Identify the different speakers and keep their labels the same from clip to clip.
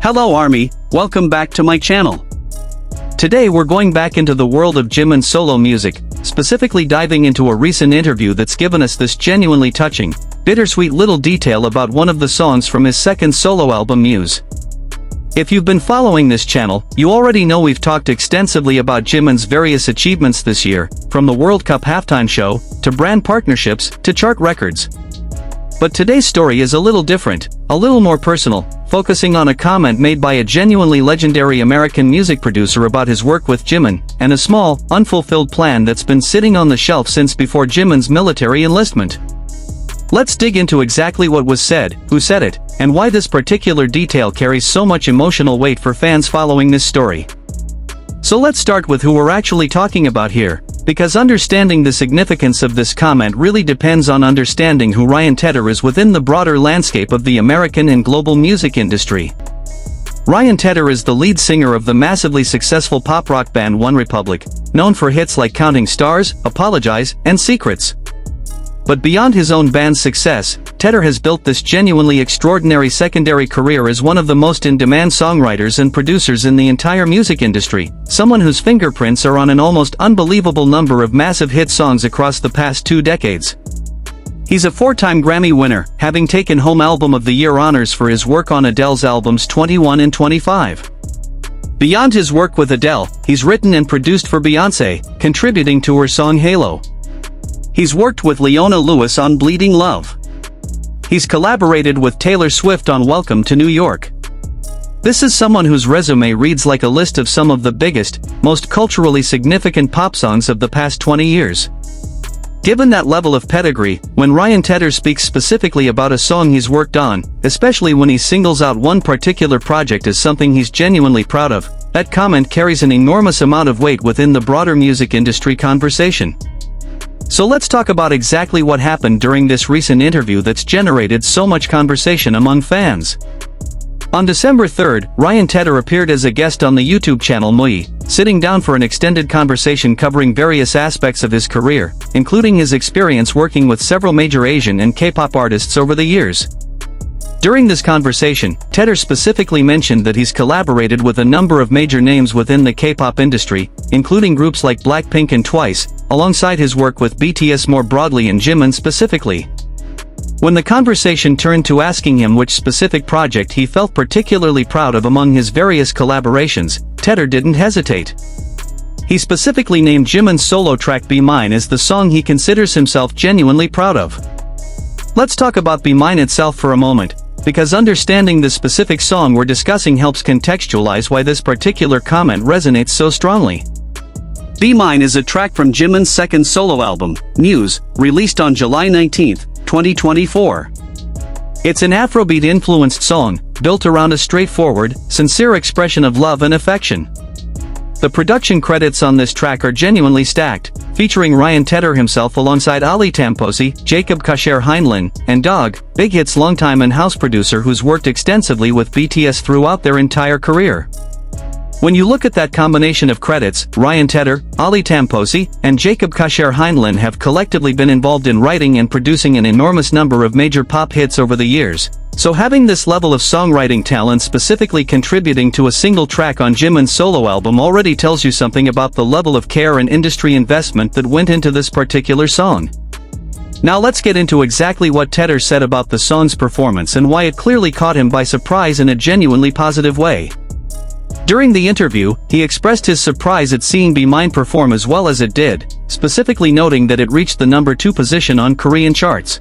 Speaker 1: Hello Army, welcome back to my channel. Today we're going back into the world of Jimin's solo music, specifically diving into a recent interview that's given us this genuinely touching, bittersweet little detail about one of the songs from his second solo album Muse. If you've been following this channel, you already know we've talked extensively about Jimin's various achievements this year, from the World Cup halftime show, to brand partnerships, to chart records. But today's story is a little different, a little more personal, focusing on a comment made by a genuinely legendary American music producer about his work with Jimin, and a small, unfulfilled plan that's been sitting on the shelf since before Jimin's military enlistment. Let's dig into exactly what was said, who said it, and why this particular detail carries so much emotional weight for fans following this story. So let's start with who we're actually talking about here, because understanding the significance of this comment really depends on understanding who ryantedder is within the broader landscape of the American and global music industry. Ryantedder is the lead singer of the massively successful pop-rock band OneRepublic, known for hits like Counting Stars, Apologize, and Secrets. But beyond his own band's success, Tedder has built this genuinely extraordinary secondary career as one of the most in-demand songwriters and producers in the entire music industry, someone whose fingerprints are on an almost unbelievable number of massive hit songs across the past 2 decades. He's a 4-time Grammy winner, having taken home Album of the Year honors for his work on Adele's albums 21 and 25. Beyond his work with Adele, he's written and produced for Beyoncé, contributing to her song Halo. He's worked with Leona Lewis on Bleeding Love. He's collaborated with Taylor Swift on Welcome to New York. This is someone whose resume reads like a list of some of the biggest, most culturally significant pop songs of the past 20 years. Given that level of pedigree, when ryantedder speaks specifically about a song he's worked on, especially when he singles out one particular project as something he's genuinely proud of, that comment carries an enormous amount of weight within the broader music industry conversation. So let's talk about exactly what happened during this recent interview that's generated so much conversation among fans. On December 3rd, ryantedder appeared as a guest on the YouTube channel Mui, sitting down for an extended conversation covering various aspects of his career, including his experience working with several major Asian and K-pop artists over the years. During this conversation, Tedder specifically mentioned that he's collaborated with a number of major names within the K-pop industry, including groups like Blackpink and Twice, alongside his work with BTS more broadly and Jimin specifically. When the conversation turned to asking him which specific project he felt particularly proud of among his various collaborations, Tedder didn't hesitate. He specifically named Jimin's solo track Bemine as the song he considers himself genuinely proud of. Let's talk about Bemine itself for a moment, because understanding the specific song we're discussing helps contextualize why this particular comment resonates so strongly. Bemine is a track from Jimin's second solo album, Muse, released on July 19, 2024. It's an Afrobeat-influenced song, built around a straightforward, sincere expression of love and affection. The production credits on this track are genuinely stacked, featuring ryantedder himself alongside Ali Tamposi, Jacob Kasher Heinlein, and Dog, Big Hit's longtime in-house producer who's worked extensively with BTS throughout their entire career. When you look at that combination of credits, ryantedder, Ali Tamposi, and Jacob Kasher Heinlein have collectively been involved in writing and producing an enormous number of major pop hits over the years. So having this level of songwriting talent specifically contributing to a single track on Jimin's solo album already tells you something about the level of care and industry investment that went into this particular song. Now let's get into exactly what Tedder said about the song's performance and why it clearly caught him by surprise in a genuinely positive way. During the interview, he expressed his surprise at seeing Bemine perform as well as it did, specifically noting that it reached the #2 position on Korean charts.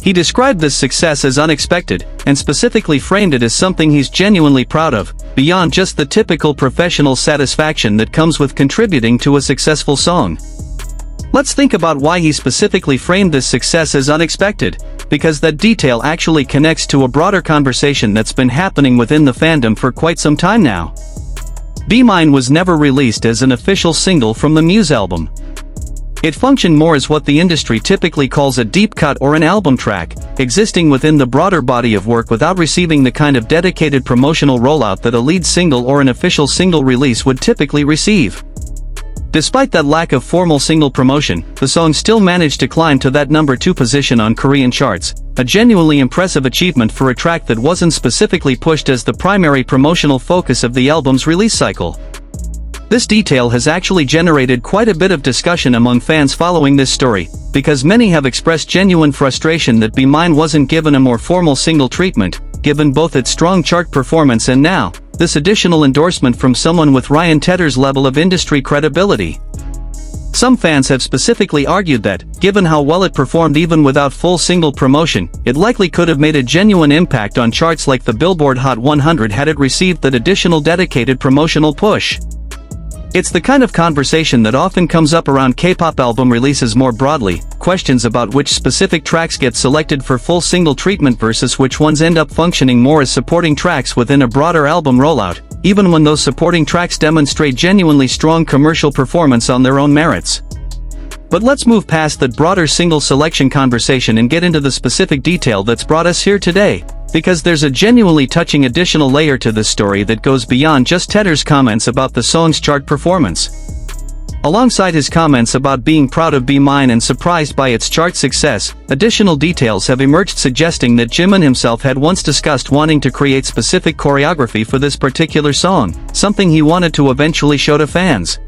Speaker 1: He described this success as unexpected, and specifically framed it as something he's genuinely proud of, beyond just the typical professional satisfaction that comes with contributing to a successful song. Let's think about why he specifically framed this success as unexpected, because that detail actually connects to a broader conversation that's been happening within the fandom for quite some time now. Bemine was never released as an official single from the Muse album. It functioned more as what the industry typically calls a deep cut or an album track, existing within the broader body of work without receiving the kind of dedicated promotional rollout that a lead single or an official single release would typically receive. Despite that lack of formal single promotion, the song still managed to climb to that number 2 position on Korean charts, a genuinely impressive achievement for a track that wasn't specifically pushed as the primary promotional focus of the album's release cycle. This detail has actually generated quite a bit of discussion among fans following this story, because many have expressed genuine frustration that bemine wasn't given a more formal single treatment, given both its strong chart performance and now, this additional endorsement from someone with ryantedder's level of industry credibility. Some fans have specifically argued that, given how well it performed even without full single promotion, it likely could have made a genuine impact on charts like the Billboard Hot 100 had it received that additional dedicated promotional push. It's the kind of conversation that often comes up around K-pop album releases more broadly, questions about which specific tracks get selected for full single treatment versus which ones end up functioning more as supporting tracks within a broader album rollout, even when those supporting tracks demonstrate genuinely strong commercial performance on their own merits. But let's move past that broader single selection conversation and get into the specific detail that's brought us here today, because there's a genuinely touching additional layer to this story that goes beyond just Tedder's comments about the song's chart performance. Alongside his comments about being proud of bemine and surprised by its chart success, additional details have emerged suggesting that Jimin himself had once discussed wanting to create specific choreography for this particular song, something he wanted to eventually show to fans.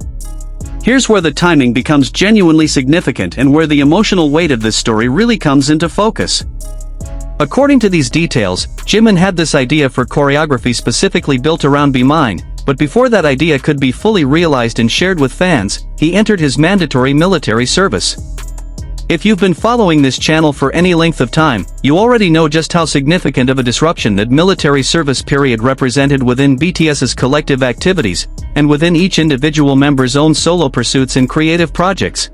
Speaker 1: Here's where the timing becomes genuinely significant and where the emotional weight of this story really comes into focus. According to these details, Jimin had this idea for choreography specifically built around bemine, but before that idea could be fully realized and shared with fans, he entered his mandatory military service. If you've been following this channel for any length of time, you already know just how significant of a disruption that military service period represented within BTS's collective activities, and within each individual member's own solo pursuits and creative projects.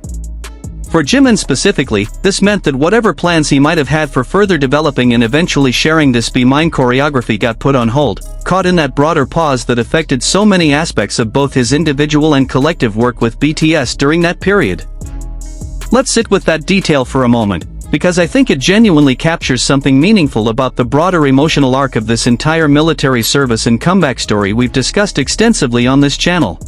Speaker 1: For Jimin specifically, this meant that whatever plans he might have had for further developing and eventually sharing this bemine choreography got put on hold, caught in that broader pause that affected so many aspects of both his individual and collective work with BTS during that period. Let's sit with that detail for a moment, because I think it genuinely captures something meaningful about the broader emotional arc of this entire military service and comeback story we've discussed extensively on this channel.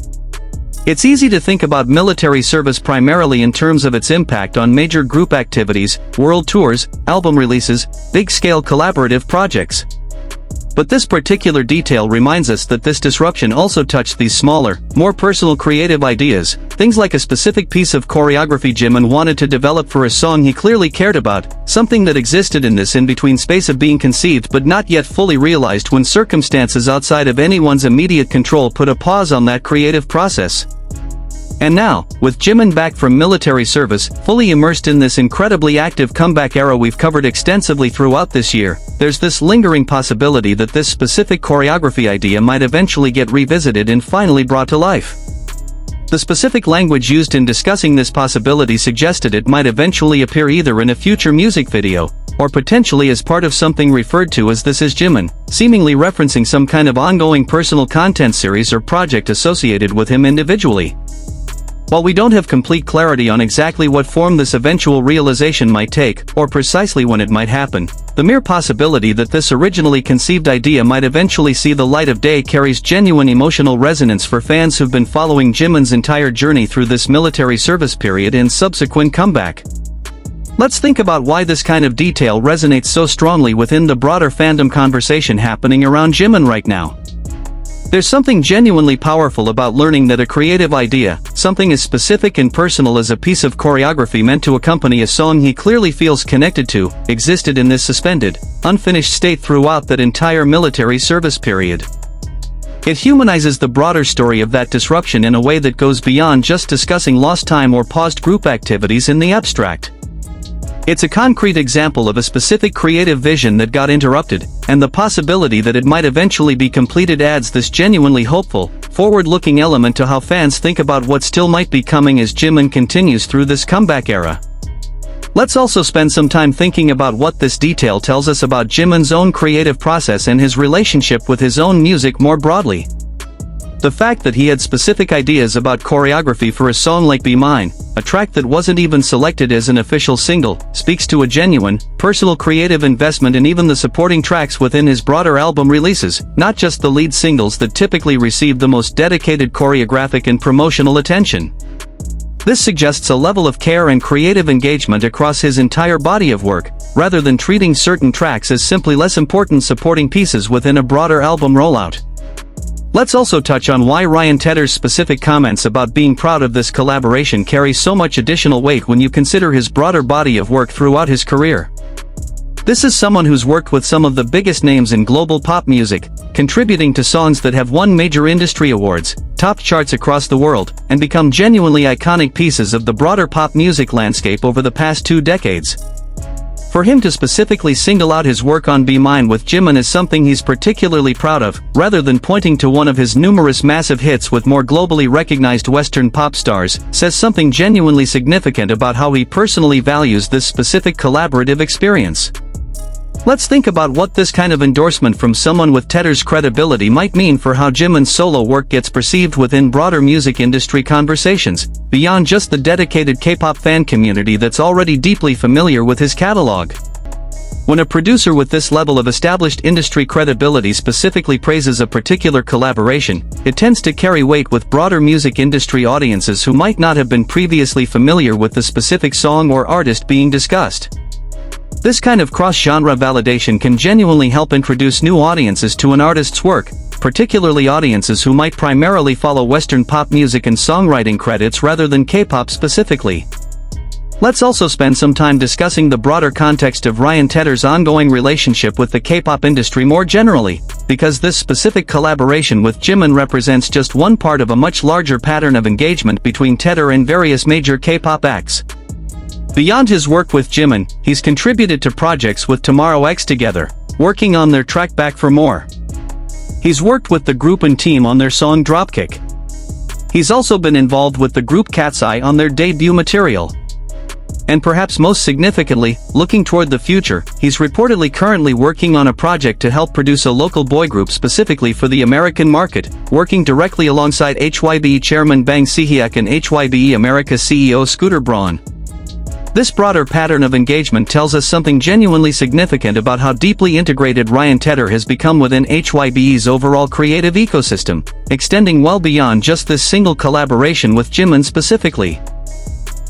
Speaker 1: It's easy to think about military service primarily in terms of its impact on major group activities, world tours, album releases, big-scale collaborative projects. But this particular detail reminds us that this disruption also touched these smaller, more personal creative ideas, things like a specific piece of choreography Jimin wanted to develop for a song he clearly cared about, something that existed in this in-between space of being conceived but not yet fully realized when circumstances outside of anyone's immediate control put a pause on that creative process. And now, with Jimin back from military service, fully immersed in this incredibly active comeback era we've covered extensively throughout this year, there's this lingering possibility that this specific choreography idea might eventually get revisited and finally brought to life. The specific language used in discussing this possibility suggested it might eventually appear either in a future music video, or potentially as part of something referred to as This Is Jimin, seemingly referencing some kind of ongoing personal content series or project associated with him individually. While we don't have complete clarity on exactly what form this eventual realization might take, or precisely when it might happen, the mere possibility that this originally conceived idea might eventually see the light of day carries genuine emotional resonance for fans who've been following Jimin's entire journey through this military service period and subsequent comeback. Let's think about why this kind of detail resonates so strongly within the broader fandom conversation happening around Jimin right now. There's something genuinely powerful about learning that a creative idea, something as specific and personal as a piece of choreography meant to accompany a song he clearly feels connected to, existed in this suspended, unfinished state throughout that entire military service period. It humanizes the broader story of that disruption in a way that goes beyond just discussing lost time or paused group activities in the abstract. It's a concrete example of a specific creative vision that got interrupted, and the possibility that it might eventually be completed adds this genuinely hopeful, forward-looking element to how fans think about what still might be coming as Jimin continues through this comeback era. Let's also spend some time thinking about what this detail tells us about Jimin's own creative process and his relationship with his own music more broadly. The fact that he had specific ideas about choreography for a song like bemine, a track that wasn't even selected as an official single, speaks to a genuine, personal creative investment in even the supporting tracks within his broader album releases, not just the lead singles that typically receive the most dedicated choreographic and promotional attention. This suggests a level of care and creative engagement across his entire body of work, rather than treating certain tracks as simply less important supporting pieces within a broader album rollout. Let's also touch on why RyanTedder's specific comments about being proud of this collaboration carry so much additional weight when you consider his broader body of work throughout his career. This is someone who's worked with some of the biggest names in global pop music, contributing to songs that have won major industry awards, topped charts across the world, and become genuinely iconic pieces of the broader pop music landscape over the past 2 decades. For him to specifically single out his work on bemine with Jimin is something he's particularly proud of, rather than pointing to one of his numerous massive hits with more globally recognized Western pop stars, says something genuinely significant about how he personally values this specific collaborative experience. Let's think about what this kind of endorsement from someone with Tedder's credibility might mean for how Jimin's solo work gets perceived within broader music industry conversations, beyond just the dedicated K-pop fan community that's already deeply familiar with his catalog. When a producer with this level of established industry credibility specifically praises a particular collaboration, it tends to carry weight with broader music industry audiences who might not have been previously familiar with the specific song or artist being discussed. This kind of cross-genre validation can genuinely help introduce new audiences to an artist's work, particularly audiences who might primarily follow Western pop music and songwriting credits rather than K-pop specifically. Let's also spend some time discussing the broader context of RyanTedder's ongoing relationship with the K-pop industry more generally, because this specific collaboration with Jimin represents just one part of a much larger pattern of engagement between Tedder and various major K-pop acts. Beyond his work with Jimin, he's contributed to projects with Tomorrow X Together, working on their track Back for More. He's worked with the group and team on their song Dropkick. He's also been involved with the group Cat's Eye on their debut material. And perhaps most significantly, looking toward the future, he's reportedly currently working on a project to help produce a local boy group specifically for the American market, working directly alongside HYBE chairman Bang Si-hyuk and HYBE America CEO Scooter Braun. This broader pattern of engagement tells us something genuinely significant about how deeply integrated RyanTedder has become within HYBE's overall creative ecosystem, extending well beyond just this single collaboration with Jimin specifically.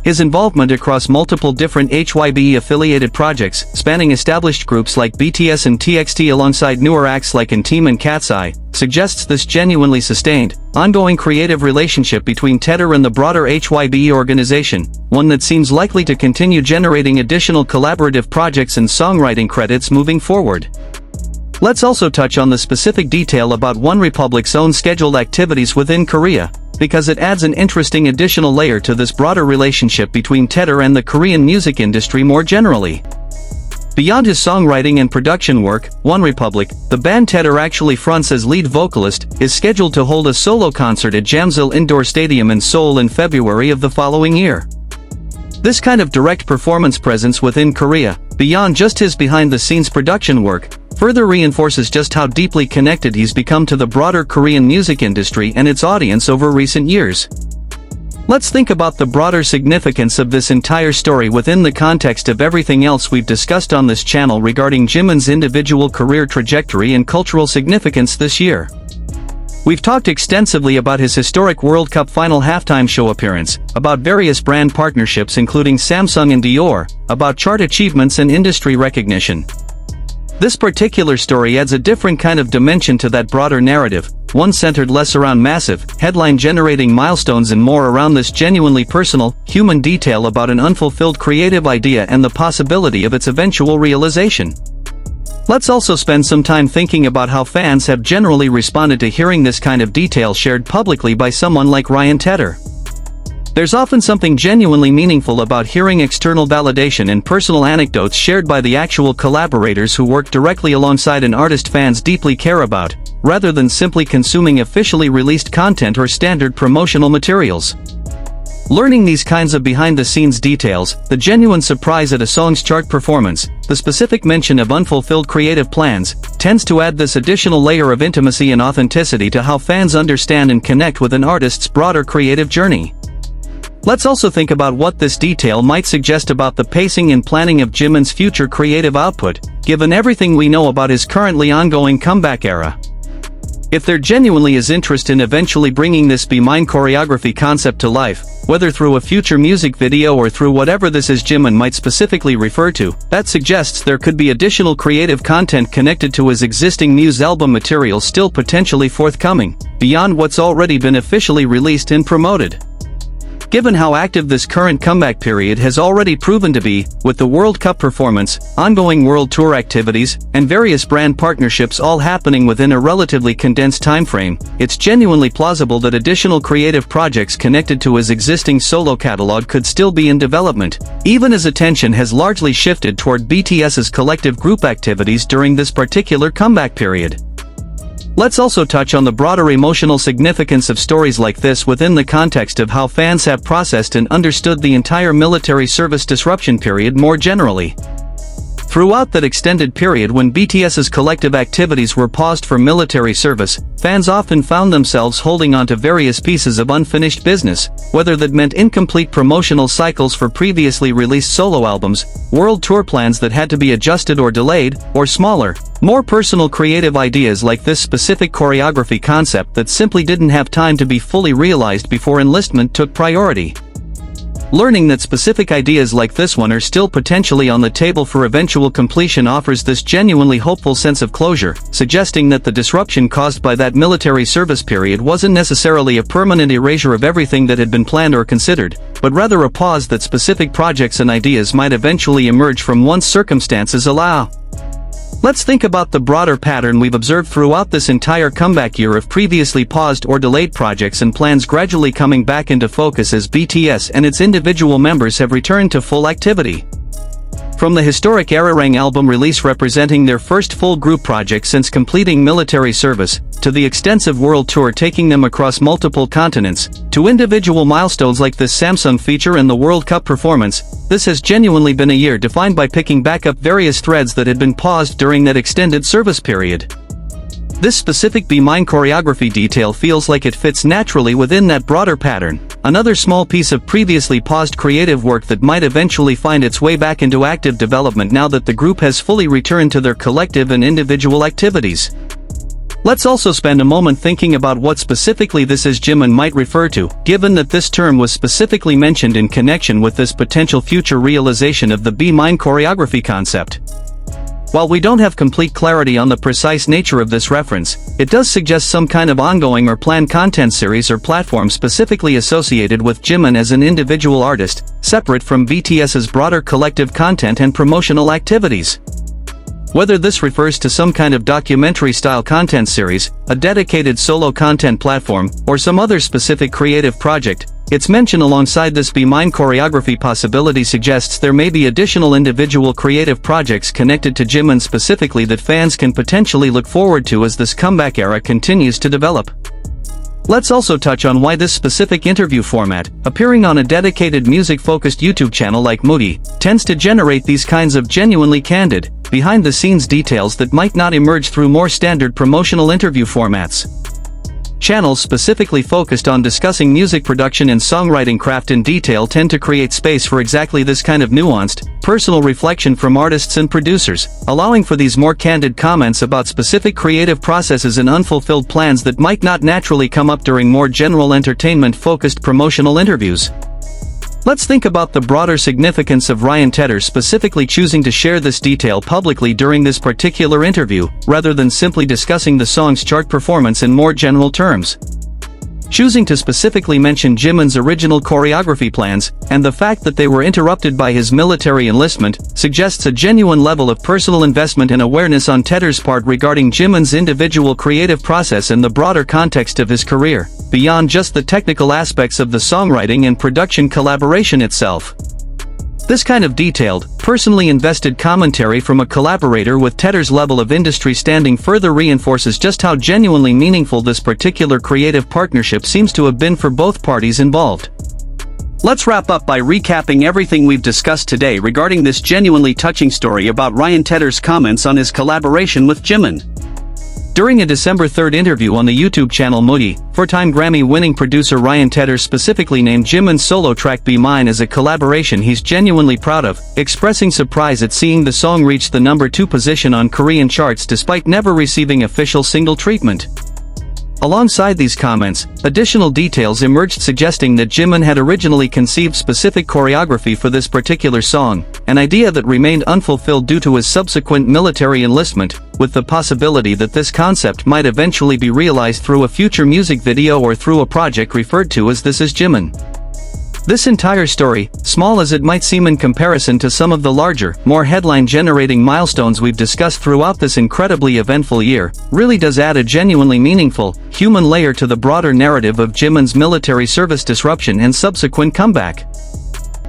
Speaker 1: His involvement across multiple different HYBE-affiliated projects, spanning established groups like BTS and TXT alongside newer acts like Team and Cat's Eye, suggests this genuinely sustained, ongoing creative relationship between Tedder and the broader HYBE organization, one that seems likely to continue generating additional collaborative projects and songwriting credits moving forward. Let's also touch on the specific detail about OneRepublic's own scheduled activities within Korea, because it adds an interesting additional layer to this broader relationship between Tedder and the Korean music industry more generally. Beyond his songwriting and production work, OneRepublic, the band Tedder actually fronts as lead vocalist, is scheduled to hold a solo concert at Jamsil Indoor Stadium in Seoul in February of the following year. This kind of direct performance presence within Korea, beyond just his behind-the-scenes production work, further reinforces just how deeply connected he's become to the broader Korean music industry and its audience over recent years. Let's think about the broader significance of this entire story within the context of everything else we've discussed on this channel regarding Jimin's individual career trajectory and cultural significance this year. We've talked extensively about his historic World Cup final halftime show appearance, about various brand partnerships including Samsung and Dior, about chart achievements and industry recognition. This particular story adds a different kind of dimension to that broader narrative, one centered less around massive, headline-generating milestones and more around this genuinely personal, human detail about an unfulfilled creative idea and the possibility of its eventual realization. Let's also spend some time thinking about how fans have generally responded to hearing this kind of detail shared publicly by someone like RyanTedder. There's often something genuinely meaningful about hearing external validation and personal anecdotes shared by the actual collaborators who work directly alongside an artist fans deeply care about, rather than simply consuming officially released content or standard promotional materials. Learning these kinds of behind-the-scenes details, the genuine surprise at a song's chart performance, the specific mention of unfulfilled creative plans, tends to add this additional layer of intimacy and authenticity to how fans understand and connect with an artist's broader creative journey. Let's also think about what this detail might suggest about the pacing and planning of Jimin's future creative output, given everything we know about his currently ongoing comeback era. If there genuinely is interest in eventually bringing this bemine choreography concept to life, whether through a future music video or through whatever this is Jimin might specifically refer to, that suggests there could be additional creative content connected to his existing Muse album material still potentially forthcoming, beyond what's already been officially released and promoted. Given how active this current comeback period has already proven to be, with the World Cup performance, ongoing world tour activities, and various brand partnerships all happening within a relatively condensed timeframe, it's genuinely plausible that additional creative projects connected to his existing solo catalog could still be in development, even as attention has largely shifted toward BTS's collective group activities during this particular comeback period. Let's also touch on the broader emotional significance of stories like this within the context of how fans have processed and understood the entire military service disruption period more generally. Throughout that extended period when BTS's collective activities were paused for military service, fans often found themselves holding on to various pieces of unfinished business, whether that meant incomplete promotional cycles for previously released solo albums, world tour plans that had to be adjusted or delayed, or smaller, more personal creative ideas like this specific choreography concept that simply didn't have time to be fully realized before enlistment took priority. Learning that specific ideas like this one are still potentially on the table for eventual completion offers this genuinely hopeful sense of closure, suggesting that the disruption caused by that military service period wasn't necessarily a permanent erasure of everything that had been planned or considered, but rather a pause that specific projects and ideas might eventually emerge from once circumstances allow. Let's think about the broader pattern we've observed throughout this entire comeback year of previously paused or delayed projects and plans gradually coming back into focus as BTS and its individual members have returned to full activity. From the historic Ararang album release representing their first full group project since completing military service, to the extensive world tour taking them across multiple continents, to individual milestones like this Samsung feature and the World Cup performance, this has genuinely been a year defined by picking back up various threads that had been paused during that extended service period. This specific bemine choreography detail feels like it fits naturally within that broader pattern, another small piece of previously paused creative work that might eventually find its way back into active development now that the group has fully returned to their collective and individual activities. Let's also spend a moment thinking about what specifically this is Jimin might refer to, given that this term was specifically mentioned in connection with this potential future realization of the bemine choreography concept. While we don't have complete clarity on the precise nature of this reference, it does suggest some kind of ongoing or planned content series or platform specifically associated with Jimin as an individual artist, separate from BTS's broader collective content and promotional activities. Whether this refers to some kind of documentary-style content series, a dedicated solo content platform, or some other specific creative project, its mention alongside this bemine choreography possibility suggests there may be additional individual creative projects connected to Jimin specifically that fans can potentially look forward to as this comeback era continues to develop. Let's also touch on why this specific interview format, appearing on a dedicated music-focused YouTube channel like Moody, tends to generate these kinds of genuinely candid, behind-the-scenes details that might not emerge through more standard promotional interview formats. Channels specifically focused on discussing music production and songwriting craft in detail tend to create space for exactly this kind of nuanced, personal reflection from artists and producers, allowing for these more candid comments about specific creative processes and unfulfilled plans that might not naturally come up during more general entertainment-focused promotional interviews. Let's think about the broader significance of ryantedder specifically choosing to share this detail publicly during this particular interview, rather than simply discussing the song's chart performance in more general terms. Choosing to specifically mention Jimin's original choreography plans, and the fact that they were interrupted by his military enlistment, suggests a genuine level of personal investment and awareness on Tedder's part regarding Jimin's individual creative process and the broader context of his career, beyond just the technical aspects of the songwriting and production collaboration itself. This kind of detailed, personally invested commentary from a collaborator with Tedder's level of industry standing further reinforces just how genuinely meaningful this particular creative partnership seems to have been for both parties involved. Let's wrap up by recapping everything we've discussed today regarding this genuinely touching story about ryantedder's comments on his collaboration with Jimin. During a December 3rd interview on the YouTube channel Moody, four-time Grammy-winning producer ryantedder specifically named Jimin's solo track Bemine as a collaboration he's genuinely proud of, expressing surprise at seeing the song reach the #2 position on Korean charts despite never receiving official single treatment. Alongside these comments, additional details emerged suggesting that Jimin had originally conceived specific choreography for this particular song, an idea that remained unfulfilled due to his subsequent military enlistment, with the possibility that this concept might eventually be realized through a future music video or through a project referred to as This Is Jimin. This entire story, small as it might seem in comparison to some of the larger, more headline-generating milestones we've discussed throughout this incredibly eventful year, really does add a genuinely meaningful, human layer to the broader narrative of Jimin's military service disruption and subsequent comeback.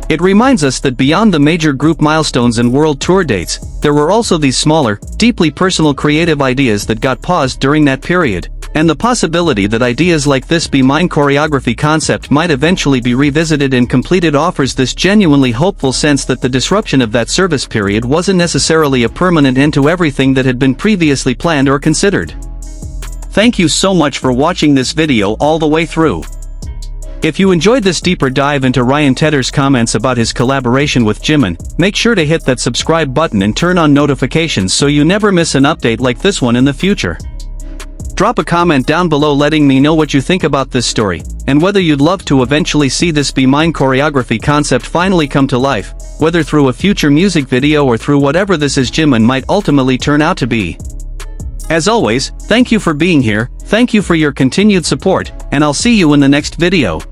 Speaker 1: It reminds us that beyond the major group milestones and world tour dates, there were also these smaller, deeply personal creative ideas that got paused during that period. And the possibility that ideas like this bemine choreography concept might eventually be revisited and completed offers this genuinely hopeful sense that the disruption of that service period wasn't necessarily a permanent end to everything that had been previously planned or considered. Thank you so much for watching this video all the way through. If you enjoyed this deeper dive into ryantedder's comments about his collaboration with Jimin, make sure to hit that subscribe button and turn on notifications so you never miss an update like this one in the future. Drop a comment down below letting me know what you think about this story, and whether you'd love to eventually see this bemine choreography concept finally come to life, whether through a future music video or through whatever This Is Jimin might ultimately turn out to be. As always, thank you for being here, thank you for your continued support, and I'll see you in the next video.